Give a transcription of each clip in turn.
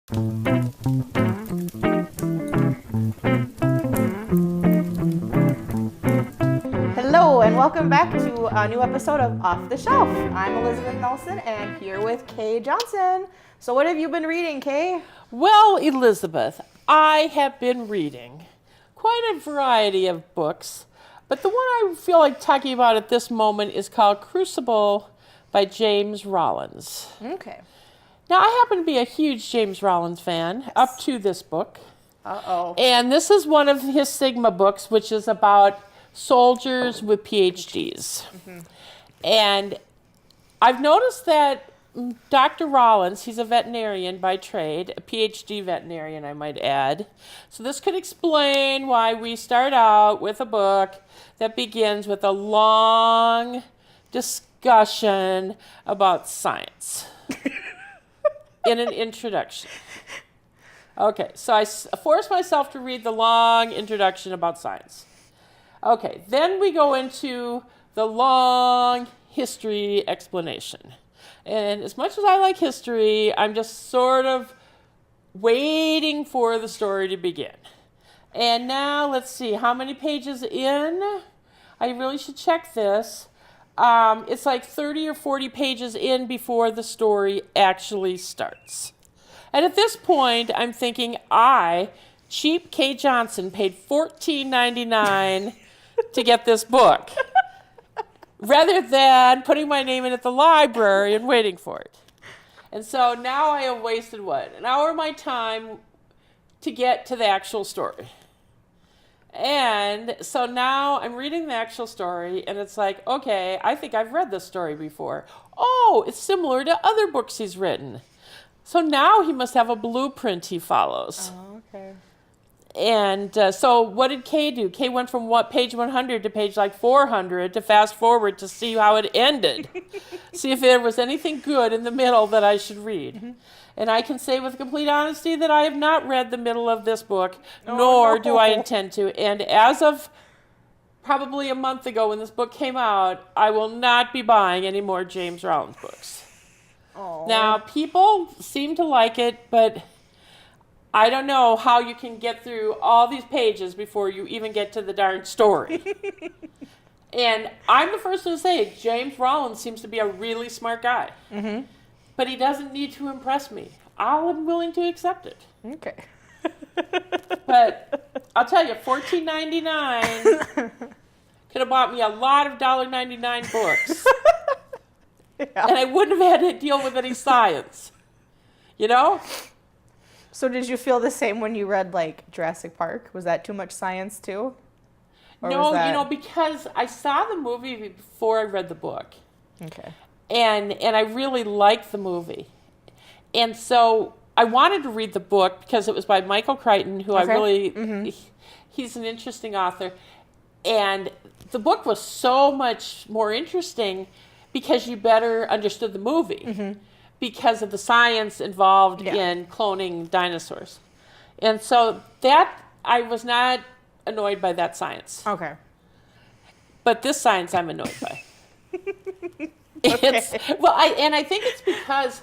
Hello and welcome back to a new episode of Off the Shelf. I'm Elizabeth Nelson and here with Kay Johnson. So what have you been reading, Kay? Well, Elizabeth, I have been reading quite a variety of books, but the one I feel like talking about at this moment is called Crucible by James Rollins. Okay. Now, I happen to be a huge James Rollins fan up to this book. Uh-oh. And this is one of his Sigma books, which is about soldiers with PhDs. Mm-hmm. And I've noticed that Dr. Rollins, he's a veterinarian by trade, a PhD veterinarian, I might add. So this could explain why we start out with a book that begins with a long discussion about science in an introduction. Okay, so I forced myself to read the long introduction about science. Okay, then we go into the long history explanation. And as much as I like history, I'm just sort of waiting for the story to begin. And now, let's see, how many pages in? I really should check this. It's like 30 or 40 pages in before the story actually starts. And at this point, I'm thinking cheap Kay Johnson, paid $14.99 to get this book, rather than putting my name in at the library and waiting for it. And so now I have wasted, an hour of my time to get to the actual story. And so now I'm reading the actual story, and it's like, okay, I think I've read this story before. Oh, it's similar to other books he's written. So now he must have a blueprint he follows. Oh, okay. And so what did Kay do? Kay went from page 100 to page 400 to fast forward to see how it ended. See if there was anything good in the middle that I should read. Mm-hmm. And I can say with complete honesty that I have not read the middle of this book, nor do I intend to. And as of probably a month ago when this book came out, I will not be buying any more James Rollins books. Aww. Now, people seem to like it, but I don't know how you can get through all these pages before you even get to the darn story. And I'm the first to say James Rollins seems to be a really smart guy. Mm-hmm. But he doesn't need to impress me. I'm willing to accept it. Okay. But I'll tell you, $14.99 could have bought me a lot of $1.99 books. Yeah. And I wouldn't have had to deal with any science. You know? So did you feel the same when you read Jurassic Park? Was that too much science too? Or No, because I saw the movie before I read the book. Okay. And I really liked the movie. And so I wanted to read the book because it was by Michael Crichton, who he's an interesting author. And the book was so much more interesting because you better understood the movie because of the science involved in cloning dinosaurs. And so that, I was not annoyed by that science. Okay. But this science I'm annoyed by. Okay. I think it's because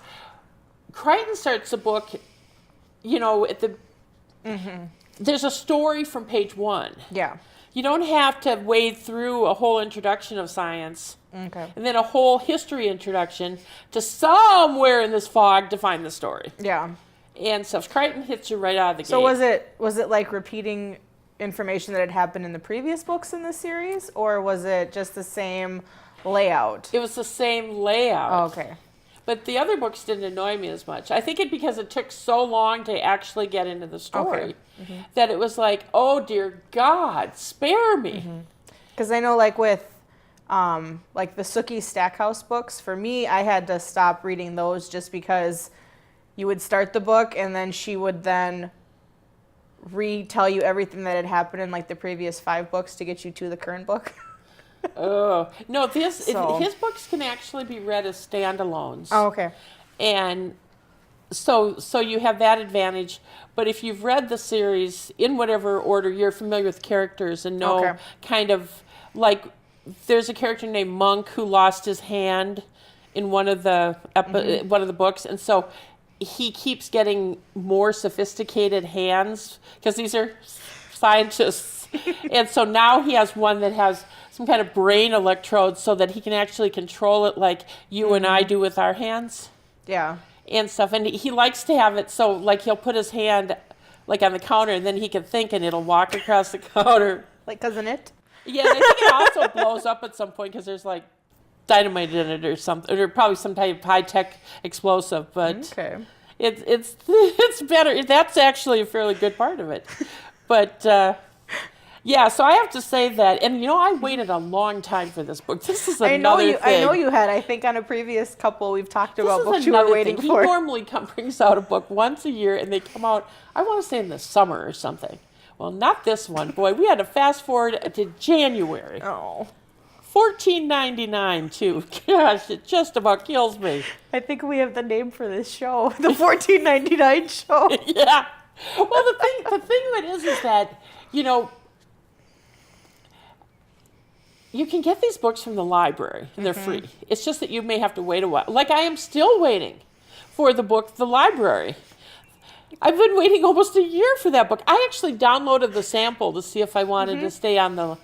Crichton starts the book, at the there's a story from page 1. Yeah. You don't have to wade through a whole introduction of science Okay. and then a whole history introduction to somewhere in this fog to find the story. Yeah. And so Crichton hits you right out of the gate. So was it like repeating information that had happened in the previous books in this series, or was it just the same layout? It was the same layout. Oh, okay. But the other books didn't annoy me as much. I think because it took so long to actually get into the story that it was like, oh, dear God, spare me. Because I know with the Sookie Stackhouse books, for me, I had to stop reading those just because you would start the book and then she would then retell you everything that had happened in the previous 5 books to get you to the current book. Oh, no, his books can actually be read as standalones. Oh, okay. And so you have that advantage. But if you've read the series in whatever order, you're familiar with characters and know kind of there's a character named Monk who lost his hand in one of the one of the books, and so he keeps getting more sophisticated hands because these are scientists. And so now he has one that has some kind of brain electrodes so that he can actually control it like you and I do with our hands. Yeah. And stuff. And he likes to have it so like he'll put his hand like on the counter and then he can think and it'll walk across the counter. Like Cousin It? Yeah, and I think it also blows up at some point because there's like dynamite in it or something, or probably some type of high-tech explosive. But Okay. it's better. That's actually a fairly good part of it. But yeah, so I have to say that, and I waited a long time for this book. This is another thing. I know you had. I think on a previous couple we've talked about books you were another waiting thing. for. He normally brings out a book once a year, and they come out, I want to say in the summer or something. Well, not this one. Boy, we had to fast forward to January. Oh. $14.99 too. Gosh, it just about kills me. I think we have the name for this show, the $14.99 show. Yeah. Well, the thing of it is that you can get these books from the library and they're free. It's just that you may have to wait a while. Like I am still waiting for the book, The Library. I've been waiting almost a year for that book. I actually downloaded the sample to see if I wanted to stay on the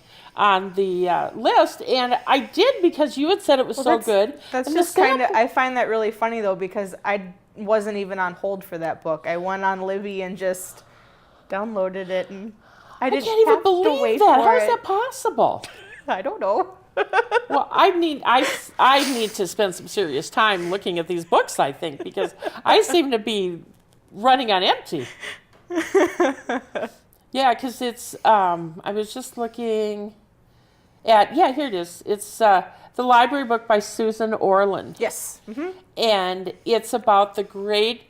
list, and I did because you had said it was so good. That's and just kind of, I find that really funny though because I wasn't even on hold for that book. I went on Libby and just downloaded it, and I didn't can't even have to believe wait that. for How is it. that possible? I don't know. Well, I need to spend some serious time looking at these books, I think, because I seem to be running on empty. Yeah, because it's, I was just looking at, here it is. It's the library book by Susan Orland. Yes. Mm-hmm. And it's about the great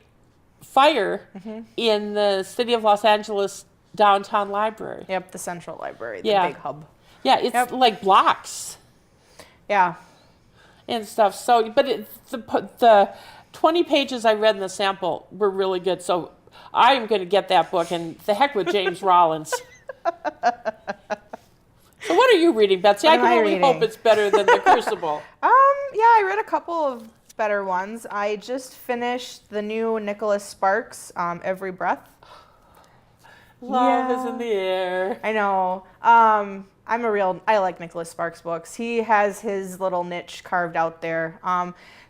fire in the city of Los Angeles downtown library. Yep, the Central Library, the Yeah. big hub. Yeah, it's like blocks Yeah. and stuff. So, but the 20 pages I read in the sample were really good. So I am going to get that book, and the heck with James Rollins. So what are you reading, Betsy? I can only hope it's better than The Crucible. Yeah, I read a couple of better ones. I just finished the new Nicholas Sparks, Every Breath. Love is in the air. I know. I like Nicholas Sparks books. He has his little niche carved out there.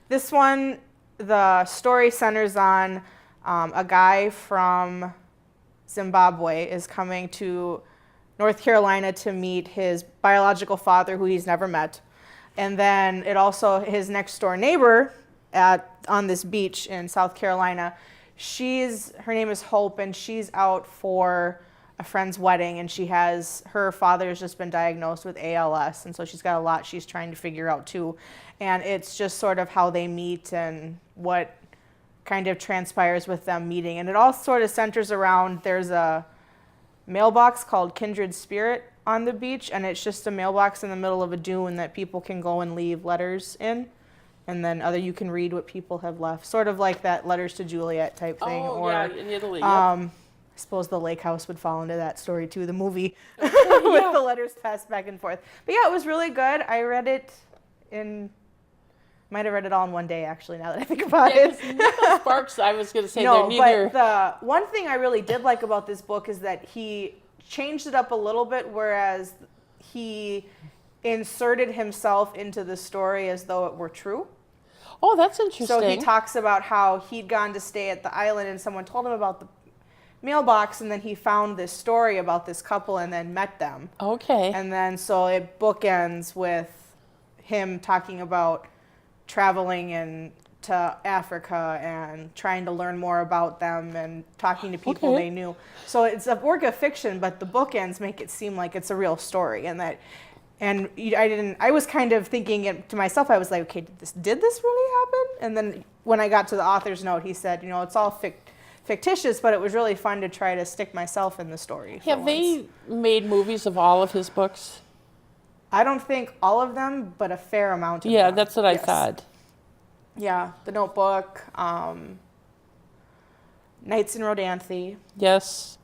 This one, the story centers on a guy from Zimbabwe is coming to North Carolina to meet his biological father, who he's never met. And then it also, his next door neighbor on this beach in South Carolina, her name is Hope, and she's out for a friend's wedding, and her father has just been diagnosed with ALS, and so she's got a lot she's trying to figure out too. And it's just sort of how they meet and what kind of transpires with them meeting. And it all sort of centers around, there's a mailbox called Kindred Spirit on the beach, and it's just a mailbox in the middle of a dune that people can go and leave letters in, and then you can read what people have left, sort of like that Letters to Juliet type thing. Oh, yeah, in Italy. I suppose the lake house would fall into that story too, the movie, with the letters passed back and forth. But yeah, it was really good. I read it might have read it all in one day, actually, now that I think about it. Nicholas Sparks, I was going to say, No, they're neither. but the one thing I really did like about this book is that he changed it up a little bit, whereas he inserted himself into the story as though it were true. Oh, that's interesting. So he talks about how he'd gone to stay at the island and someone told him about the mailbox, and then he found this story about this couple and then met them. Okay. And then so it bookends with him talking about traveling to Africa and trying to learn more about them and talking to people they knew. So it's a work of fiction, but the bookends make it seem like it's a real story, I was kind of thinking it to myself. I was like, okay, did this really happen? And then when I got to the author's note, he said, it's all fictitious, but it was really fun to try to stick myself in the story. Have they made movies of all of his books? I don't think all of them, but a fair amount of them. Yeah, that's what I thought. Yeah, The Notebook, Nights in Rodanthe. Yes.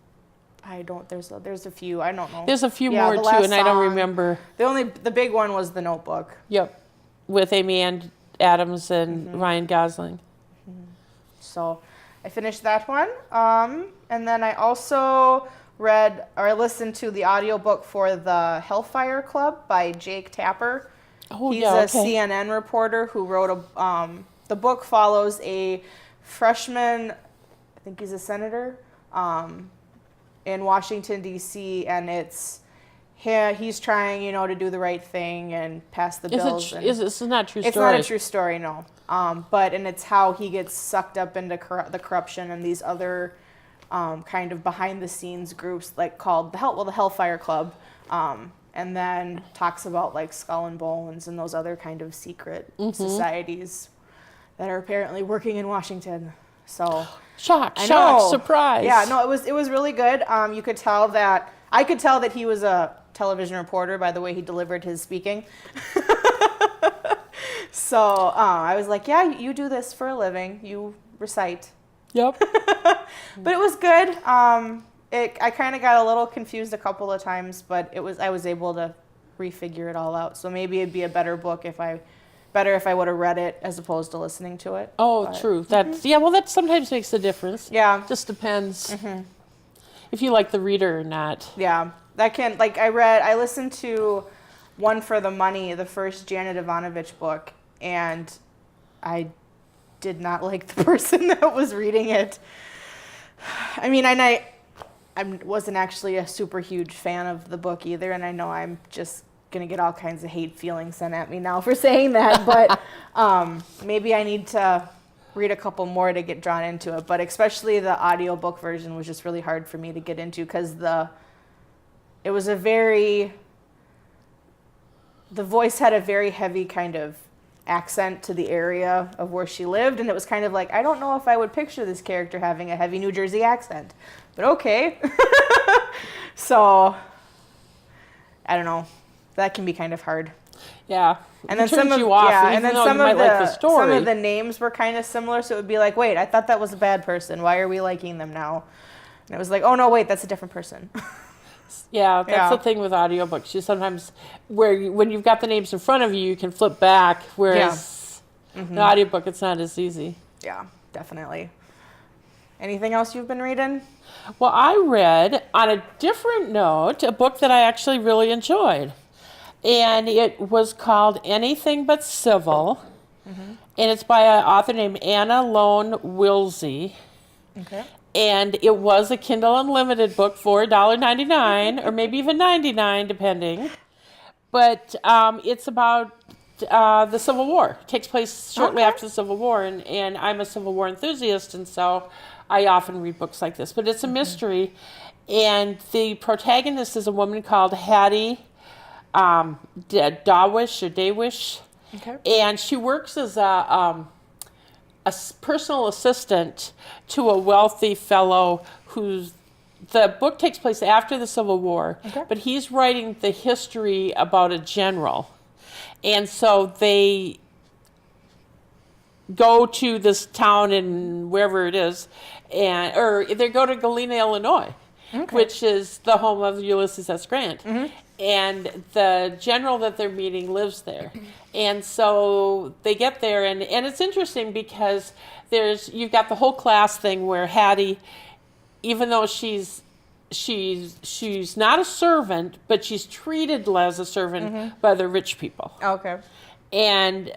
There's a few, I don't know. There's a few more too, and I don't remember. The big one was The Notebook. Yep. With Amy Adams and Ryan Gosling. So, I finished that one. And then I also read or listened to the audiobook for The Hellfire Club by Jake Tapper. Oh, He's yeah, a okay. CNN reporter who wrote the book follows a freshman, I think he's a senator, in Washington, D.C., and he's trying, to do the right thing and pass the bills. This is not a true story? It's not a true story, no. And it's how he gets sucked up into the corruption and these other kind of behind-the-scenes groups like called the Hellfire Club, and then talks about like Skull and Bones and those other kind of secret societies that are apparently working in Washington. So Shock, I know. surprise. Yeah, no, it was really good. I could tell that he was a television reporter by the way he delivered his speaking. So I was like, yeah, you do this for a living. You recite. Yep. But it was good. I kind of got a little confused a couple of times, but I was able to refigure it all out. So maybe it'd be a better book if I would have read it as opposed to listening to it. Oh, But, true. That's well, that sometimes makes a difference. Yeah. Just depends if you like the reader or not. Yeah. That can, like, I listened to One for the Money, the first Janet Ivanovich book, and I did not like the person that was reading it. I mean, I wasn't actually a super huge fan of the book either, and I know I'm just going to get all kinds of hate feelings sent at me now for saying that, but maybe I need to read a couple more to get drawn into it, but especially the audiobook version was just really hard for me to get into because it was the voice had a very heavy kind of accent to the area of where she lived, and it was kind of like, I don't know if I would picture this character having a heavy New Jersey accent, but okay. So, I don't know. That can be kind of hard. Yeah. And then some of the story. Some of the names were kind of similar, so it would be like, wait, I thought that was a bad person. Why are we liking them now? And it was like, oh no, wait, that's a different person. Yeah, that's the thing with audiobooks. You sometimes, when you've got the names in front of you, you can flip back, whereas the audiobook, it's not as easy. Yeah, definitely. Anything else you've been reading? Well, I read, on a different note, a book that I actually really enjoyed. And it was called Anything But Civil. And it's by an author named Anna Lone Wilsey. Okay. And it was a Kindle Unlimited book for $1.99 or maybe even $99, depending. But it's about the Civil War. It takes place shortly after the Civil War, and I'm a Civil War enthusiast, and so I often read books like this. But it's a mystery, and the protagonist is a woman called Hattie Dawish, Okay. and she works as a personal assistant to a wealthy fellow the book takes place after the Civil War, but he's writing the history about a general. And so they go to this town in wherever it is, or they go to Galena, Illinois, which is the home of Ulysses S. Grant. And the general that they're meeting lives there. And so they get there, and it's interesting because you've got the whole class thing where Hattie, even though she's not a servant, but she's treated as a servant by the rich people. Okay. And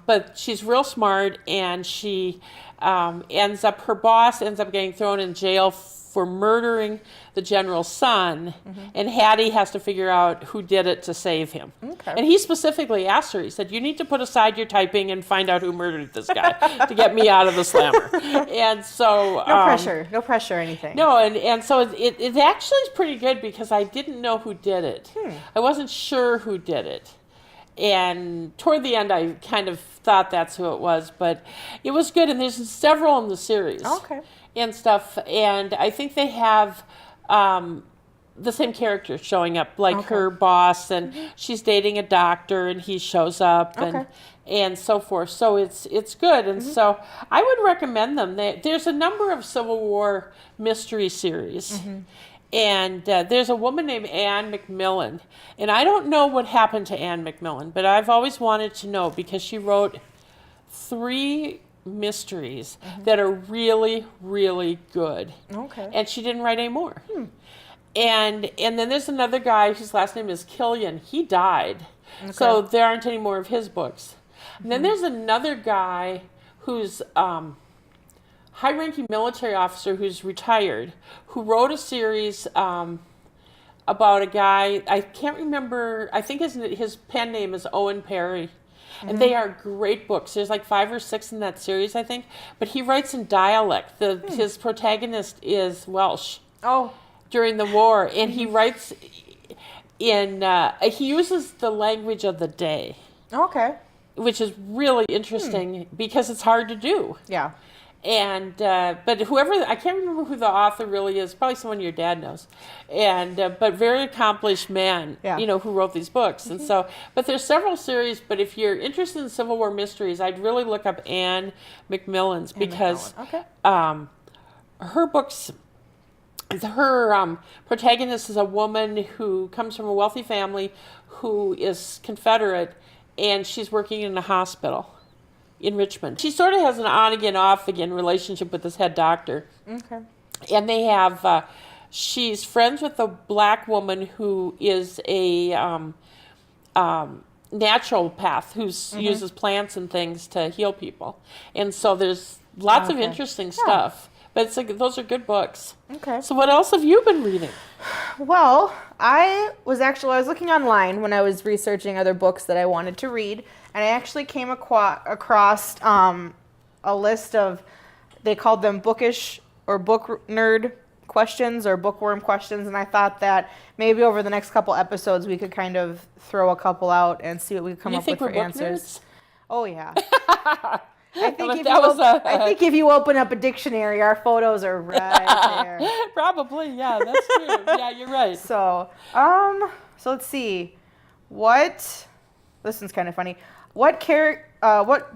but she's real smart, and she her boss ends up getting thrown in jail for murdering the general's son, and Hattie has to figure out who did it to save him. Okay. And he specifically asked her, he said, you need to put aside your typing and find out who murdered this guy to get me out of the slammer. And so... No pressure or anything. No, and so it actually is pretty good because I didn't know who did it. I wasn't sure who did it. And toward the end, I kind of thought that's who it was, but it was good, and there's several in the series. Okay. And stuff, and I think they have the same characters showing up, like her boss, and she's dating a doctor, and he shows up, and so forth. So it's good, and so I would recommend them. There's a number of Civil War mystery series, and there's a woman named Anne McMillan, and I don't know what happened to Anne McMillan, but I've always wanted to know because she wrote 3 mysteries that are really, really good. Okay. And she didn't write any more. And then there's another guy whose last name is Killian. He died. Okay. So there aren't any more of his books. And then there's another guy who's high-ranking military officer who's retired, who wrote a series about a guy, I can't remember, I think his pen name is Owen Perry. And they are great books. There's like 5 or 6 in that series, I think. But he writes in dialect. His protagonist is Welsh. Oh. During the war. And he writes he uses the language of the day. Okay. Which is really interesting because it's hard to do. Yeah. And but whoever, I can't remember who the author really is, probably someone your dad knows, and but very accomplished man, who wrote these books. And so, but there's several series. But if you're interested in Civil War mysteries, I'd really look up Anne McMillan's because her books. Her protagonist is a woman who comes from a wealthy family who is Confederate, and she's working in a hospital in Richmond. She sort of has an on-again, off-again relationship with this head doctor. Okay. And they have, she's friends with a black woman who is a naturopath who uses plants and things to heal people. And so there's lots of interesting stuff. But it's like, those are good books. Okay. So what else have you been reading? Well, I was looking online when I was researching other books that I wanted to read, and I actually came across a list of, they called them bookish or book nerd questions or bookworm questions, and I thought that maybe over the next couple episodes we could kind of throw a couple out and see what we could come up with for answers. Oh yeah. I think if you open up a dictionary, our photos are right there. Probably, yeah, that's true. Yeah, you're right. So let's see. This one's kind of funny. What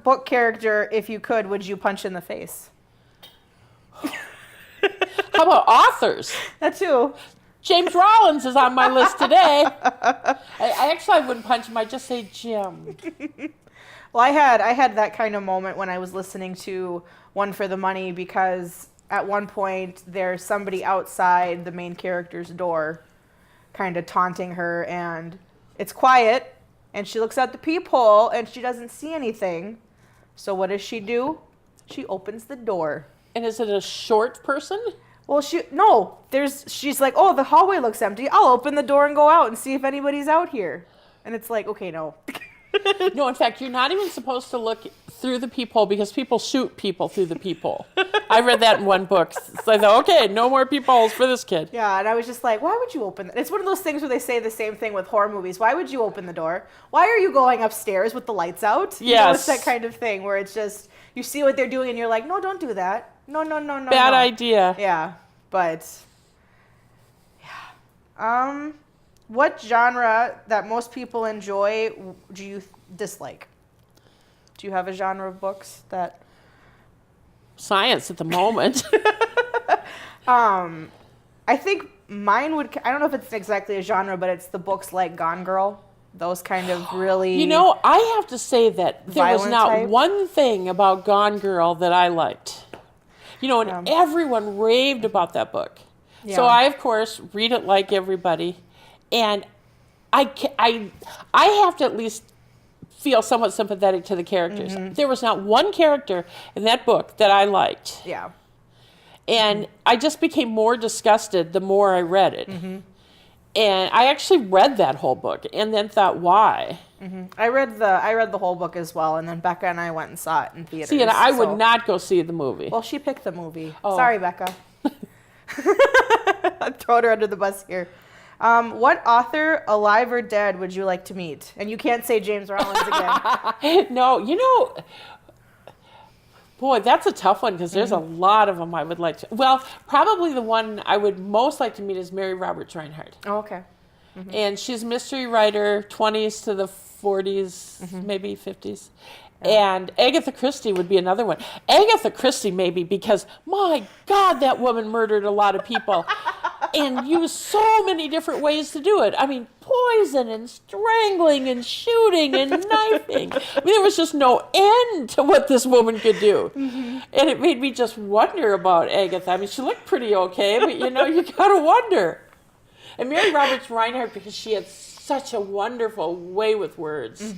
book character, if you could, would you punch in the face? How about authors? That too. James Rollins is on my list today. I wouldn't punch him. I'd just say Jim. Well, I had that kind of moment when I was listening to One for the Money, because at one point there's somebody outside the main character's door kind of taunting her, and it's quiet, and she looks out the peephole and she doesn't see anything. So what does she do? She opens the door. And is it a short person? Well, she's like, oh, the hallway looks empty. I'll open the door and go out and see if anybody's out here. And it's like, okay, no. No, in fact, you're not even supposed to look through the peephole because people shoot people through the peephole. I read that in one book. So I thought, okay, no more peepholes for this kid. Yeah, and I was just like, why would you open it? It's one of those things where they say the same thing with horror movies. Why would you open the door? Why are you going upstairs with the lights out? Yes. It's that kind of thing where it's just, you see what they're doing and you're like, no, don't do that. No. Bad idea. Yeah, but, yeah. What genre that most people enjoy do you dislike? Do you have a genre of books that... Science at the moment. I think mine would... I don't know if it's exactly a genre, but it's the books like Gone Girl. Those kind of really... You know, I have to say that there was not type. one thing about Gone Girl that I liked. You know, and everyone raved about that book. Yeah. So I, of course, read it like everybody. And I have to at least feel somewhat sympathetic to the characters. Mm-hmm. There was not one character in that book that I liked. Yeah. And I just became more disgusted the more I read it. Mm-hmm. And I actually read that whole book and then thought, why? Mm-hmm. I read the whole book as well, and then Becca and I went and saw it in theaters. See, and I would not go see the movie. Well, she picked the movie. Oh. Sorry, Becca. I'm throwing her under the bus here. What author, alive or dead, would you like to meet? And you can't say James Rollins again. No, you know, boy, that's a tough one because there's a lot of them I would like to. Well, probably the one I would most like to meet is Mary Roberts Reinhardt. Oh, okay. Mm-hmm. And she's a mystery writer, 20s to the 40s, maybe 50s. Yeah. And Agatha Christie would be another one. Agatha Christie maybe because, my God, that woman murdered a lot of people. and used so many different ways to do it. I mean, poison and strangling and shooting and knifing. I mean, there was just no end to what this woman could do. And it made me just wonder about Agatha. I mean, she looked pretty okay, but you gotta wonder. And Mary Roberts Reinhardt, because she had such a wonderful way with words.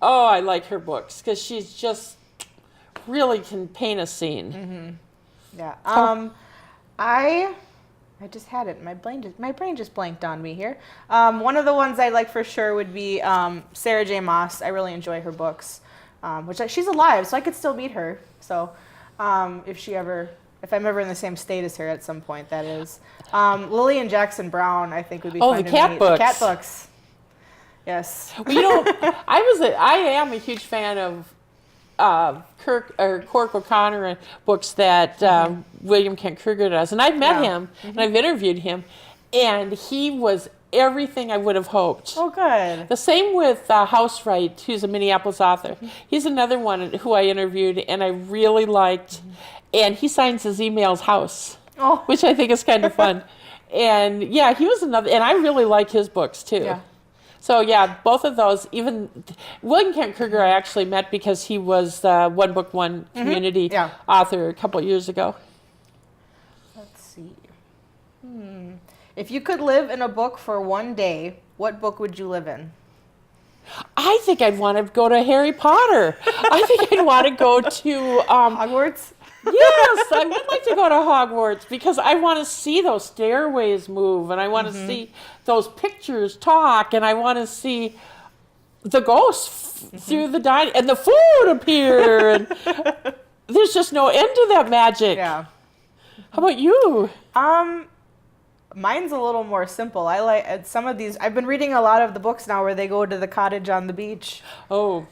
Oh, I like her books because she's just really can paint a scene. Yeah. I just had it. My brain just blanked on me here. One of the ones I like for sure would be Sarah J. Maas. I really enjoy her books. She's alive, so I could still meet her. So if I'm ever in the same state as her at some point, that is. Lillian Jackson Brown, I think would be fun to meet. The cat books. Yes. Well, I am a huge fan of Cork O'Connor books that William Kent Kruger does. And I've met him, and I've interviewed him, and he was everything I would have hoped. Oh, good. The same with House Wright, who's a Minneapolis author. He's another one who I interviewed, and I really liked. And he signs his emails House, which I think is kind of fun. And, yeah, he was another, and I really like his books, too. Yeah. So, yeah, both of those, even William Kent Kruger I actually met because he was the One Book, One Community author a couple of years ago. Let's see. If you could live in a book for one day, what book would you live in? I think I'd want to go to Harry Potter. I think I'd want to go to... Hogwarts? Yes, I would like to go to Hogwarts because I want to see those stairways move, and I want to see those pictures talk, and I want to see the ghosts through the dining, and the food appear, and there's just no end to that magic. Yeah. How about you? Mine's a little more simple. I like some of these. I've been reading a lot of the books now where they go to the cottage on the beach. Oh.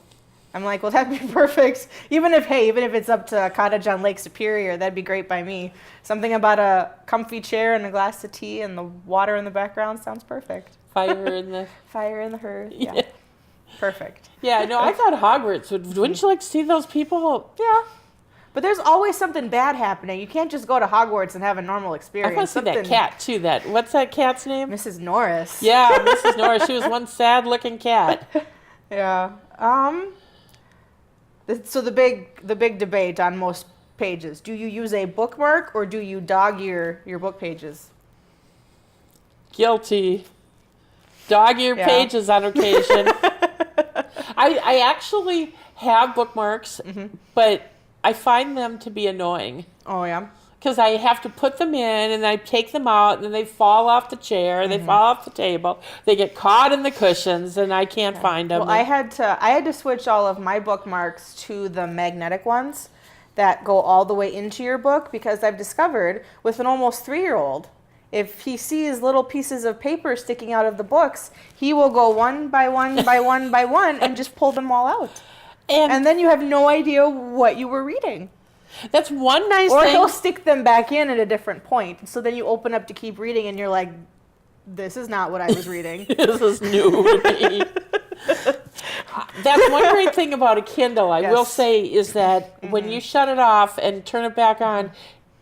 I'm like, well, that'd be perfect. Even if it's up to a cottage on Lake Superior, that'd be great by me. Something about a comfy chair and a glass of tea and the water in the background sounds perfect. Fire in the hearth. Yeah. Perfect. Yeah, no, I thought Hogwarts wouldn't you like to see those people? Yeah. But there's always something bad happening. You can't just go to Hogwarts and have a normal experience. I want to see that cat, too. What's that cat's name? Mrs. Norris. Yeah, Mrs. Norris. She was one sad-looking cat. Yeah. So the big debate on most pages. Do you use a bookmark or do you dog your book pages? Guilty. Dog ear pages on occasion. I actually have bookmarks, but I find them to be annoying. Oh, yeah? Because I have to put them in, and I take them out, and then they fall off the chair, they fall off the table, they get caught in the cushions, and I can't find them. Well, I had to switch all of my bookmarks to the magnetic ones that go all the way into your book, because I've discovered with an almost 3-year-old, if he sees little pieces of paper sticking out of the books, he will go one by one by one by one and just pull them all out. And then you have no idea what you were reading. That's one nice thing. Or he'll stick them back in at a different point. So then you open up to keep reading and you're like, this is not what I was reading. This is new to me. That's one great thing about a Kindle, I will say, is that when you shut it off and turn it back on,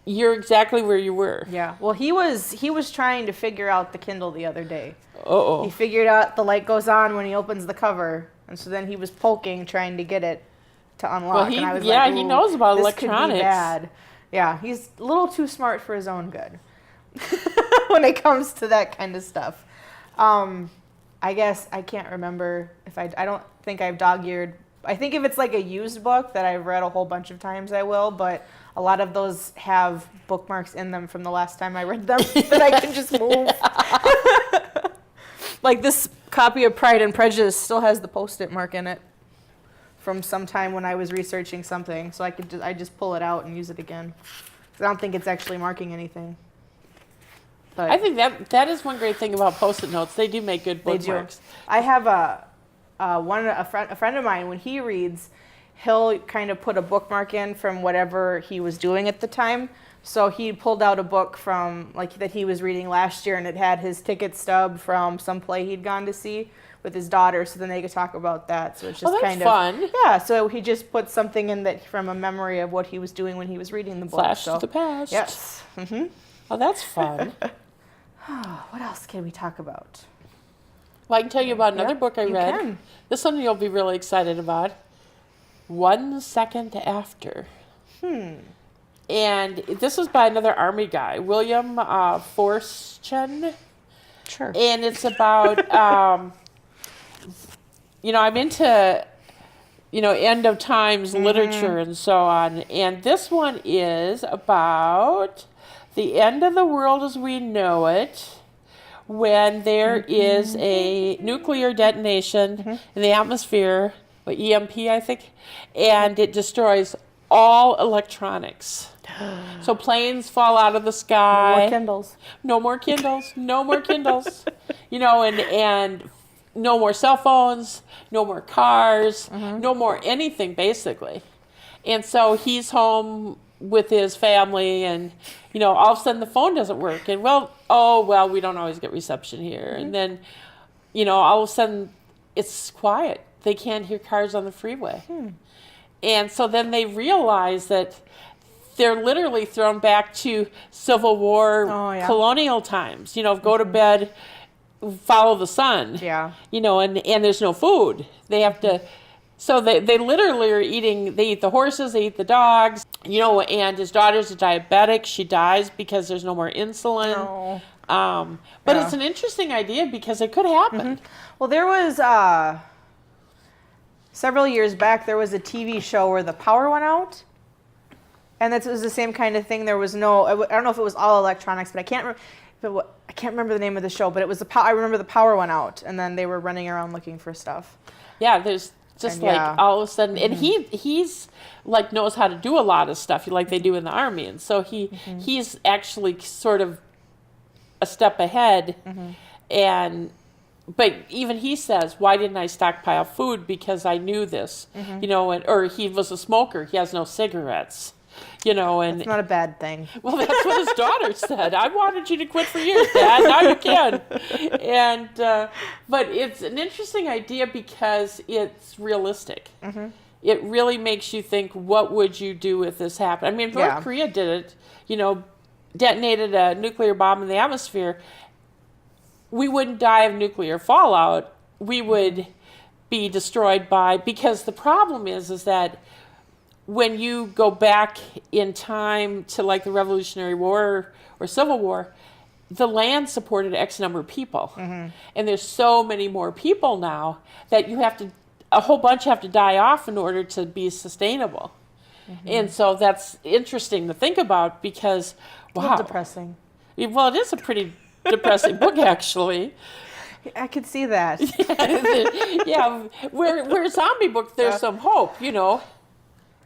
you're exactly where you were. Yeah. Well, he was trying to figure out the Kindle the other day. Uh-oh. He figured out the light goes on when he opens the cover. And so then he was poking, trying to get it to unlock. Well, and I was he knows about this electronics. Could be bad. Yeah, he's a little too smart for his own good when it comes to that kind of stuff. I guess I can't remember if I don't think I've dog-eared. I think if it's like a used book that I've read a whole bunch of times, I will. But a lot of those have bookmarks in them from the last time I read them that I can just move. Like this copy of Pride and Prejudice still has the Post-it mark in it from some time when I was researching something, so I just pull it out and use it again. I don't think it's actually marking anything. But I think that is one great thing about Post-it Notes. They do make good bookmarks. I have a friend of mine, when he reads, he'll kind of put a bookmark in from whatever he was doing at the time. So he pulled out a book from that he was reading last year, and it had his ticket stub from some play he'd gone to see with his daughter. So then they could talk about that. So it's just that's fun. Yeah. So he just put something in that from a memory of what he was doing when he was reading the book. Flash to the past. Yes. Mm-hmm. Oh, that's fun. What else can we talk about? Well, I can tell you about another book I you read. can. This one you'll be really excited about. 1 Second After. And this was by another Army guy, William Forstchen. Sure. And it's about, I'm into, end of times literature and so on. And this one is about the end of the world as we know it, when there is a nuclear detonation in the atmosphere, or EMP, I think, and it destroys all electronics. So planes fall out of the sky. No more Kindles. No more Kindles. No more Kindles. And no more cell phones, no more cars, no more anything, basically. And so he's home with his family, and, all of a sudden the phone doesn't work. And, we don't always get reception here. And then, all of a sudden it's quiet. They can't hear cars on the freeway. And so then they realize that they're literally thrown back to Civil War, colonial times. Go to bed, follow the sun. Yeah. And there's no food. They have to. So they literally are eating. They eat the horses. They eat the dogs. And his daughter's a diabetic. She dies because there's no more insulin. No. But it's an interesting idea because it could happen. Well, there was several years back. There was a TV show where the power went out. And that was the same kind of thing. There was no, I don't know if it was all electronics, but I can't remember the name of the show. But it was I remember the power went out, and then they were running around looking for stuff. Yeah, there's just all of a sudden, and he's like knows how to do a lot of stuff like they do in the Army, and so he's actually sort of a step ahead, But even he says, why didn't I stockpile food? Because I knew this, or he was a smoker. He has no cigarettes. And it's not a bad thing. Well, that's what his daughter said. I wanted you to quit for years, Dad. Now you can. And but it's an interesting idea because it's realistic. It really makes you think, what would you do if this happened? I mean, North Korea did it. Detonated a nuclear bomb in the atmosphere. We wouldn't die of nuclear fallout. We would be destroyed because the problem is that when you go back in time to like the Revolutionary War or Civil War, the land supported X number of people. And there's so many more people now that a whole bunch have to die off in order to be sustainable. And so that's interesting to think about because, wow. Depressing. Well, it is a pretty depressing book, actually. I could see that. Yeah, where zombie book, there's some hope, In a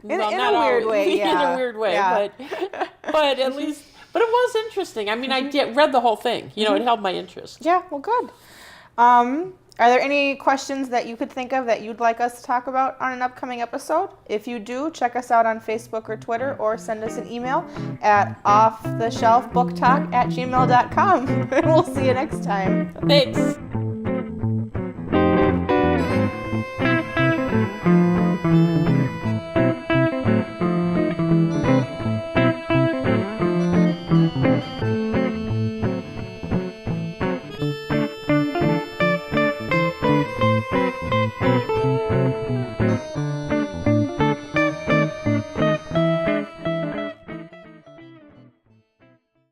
weird way, yeah. In a weird way, but at least, but it was interesting. I mean, I read the whole thing. It held my interest. Yeah, well, good. Are there any questions that you could think of that you'd like us to talk about on an upcoming episode? If you do, check us out on Facebook or Twitter, or send us an email at offtheshelfbooktalk@gmail.com. And we'll see you next time. Thanks.